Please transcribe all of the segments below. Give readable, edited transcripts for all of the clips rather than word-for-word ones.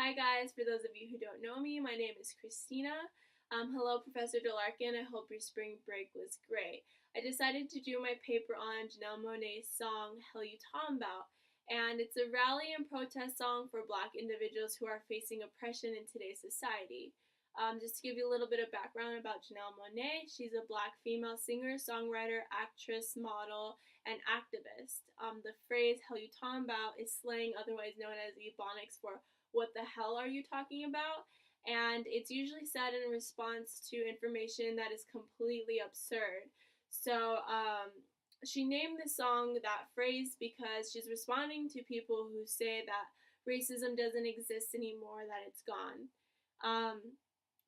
Hi guys, for those of you who don't know me, my name is Christina. Hello Professor DeLarkin, I hope your spring break was great. I decided to do my paper on Janelle Monae's song, Hell You Talmbout, and it's a rally and protest song for black individuals who are facing oppression in today's society. Just to give you a little bit of background about Janelle Monae, she's a black female singer, songwriter, actress, model, and activist. The phrase Hell You Talmbout is slang otherwise known as Ebonics for what the hell are you talking about? And it's usually said in response to information that is completely absurd. So she named the song that phrase because she's responding to people who say that racism doesn't exist anymore, that it's gone.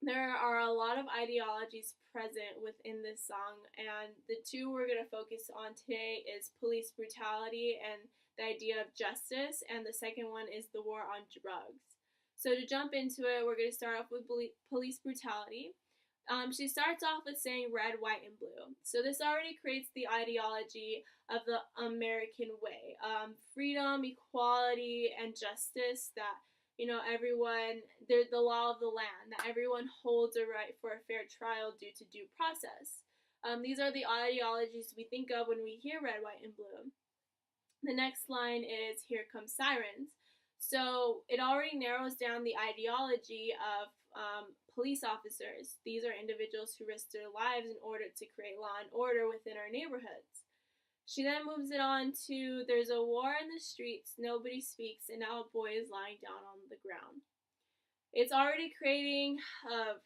There are a lot of ideologies present within this song, and the two we're going to focus on today is police brutality and the idea of justice, and the second one is the war on drugs. So to jump into it, we're going to start off with police brutality. She starts off with saying red, white, and blue. So this already creates the ideology of the American way. Freedom, equality, and justice, that everyone, the law of the land, that everyone holds a right for a fair trial due to due process. These are the ideologies we think of when we hear red, white, and blue. The next line is here come sirens. So it already narrows down the ideology of police officers. These are individuals who risk their lives in order to create law and order within our neighborhoods. She then moves it on to there's a war in the streets, nobody speaks, and now a boy is lying down on the ground. It's already creating a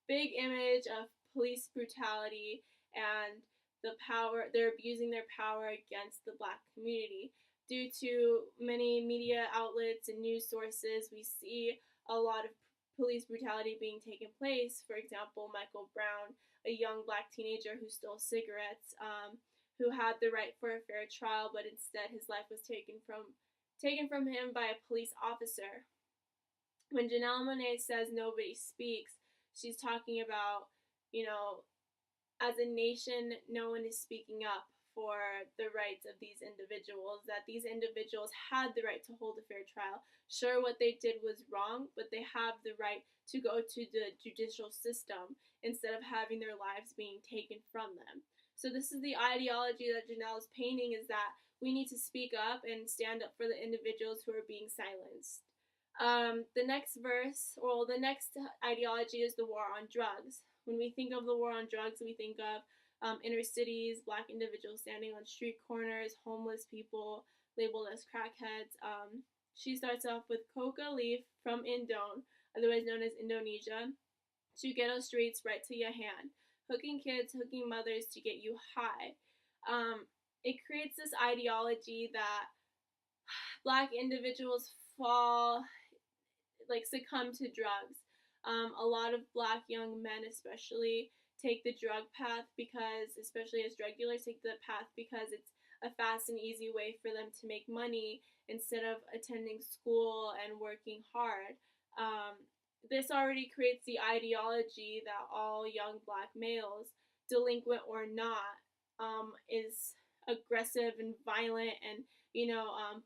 big image of police brutality and the power, they're abusing their power against the black community. Due to many media outlets and news sources, we see a lot of police brutality being taken place. For example, Michael Brown, a young black teenager who stole cigarettes, who had the right for a fair trial, but instead his life was taken from him by a police officer. When Janelle Monae says nobody speaks, she's talking about, as a nation, no one is speaking up for the rights of these individuals, that these individuals had the right to hold a fair trial. Sure, what they did was wrong, but they have the right to go to the judicial system instead of having their lives being taken from them. So this is the ideology that Janelle is painting, is that we need to speak up and stand up for the individuals who are being silenced. The next ideology is the war on drugs. When we think of the war on drugs, we think of inner cities, black individuals standing on street corners, homeless people labeled as crackheads. She starts off with coca leaf from Indone, otherwise known as Indonesia, to ghetto streets right to your hand. Hooking kids, hooking mothers to get you high. It creates this ideology that black individuals succumb to drugs. A lot of black young men especially take the drug path because, especially as drug dealers, take the path because it's a fast and easy way for them to make money instead of attending school and working hard. This already creates the ideology that all young black males, delinquent or not, is aggressive and violent and,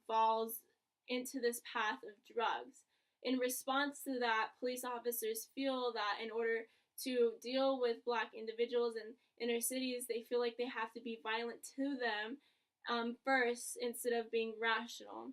falls into this path of drugs. In response to that, police officers feel that in order to deal with black individuals in inner cities, they feel like they have to be violent to them first instead of being rational.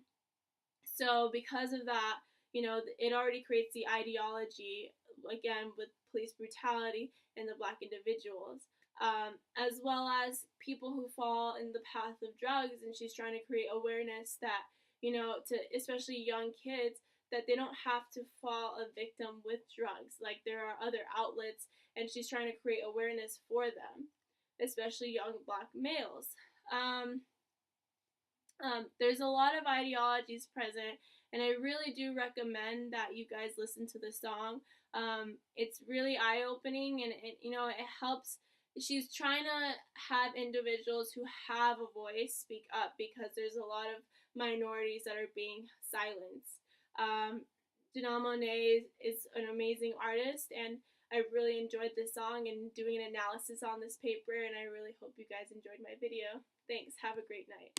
So because of that, it already creates the ideology, again, with police brutality and the black individuals, as well as people who fall in the path of drugs. And she's trying to create awareness that, to especially young kids, that they don't have to fall a victim with drugs. Like, there are other outlets, and she's trying to create awareness for them, especially young black males. There's a lot of ideologies present, and I really do recommend that you guys listen to the song. It's really eye-opening, and it helps. She's trying to have individuals who have a voice speak up, because there's a lot of minorities that are being silenced. Janelle Monae is an amazing artist, and I really enjoyed this song and doing an analysis on this paper, and I really hope you guys enjoyed my video. Thanks. Have a great night.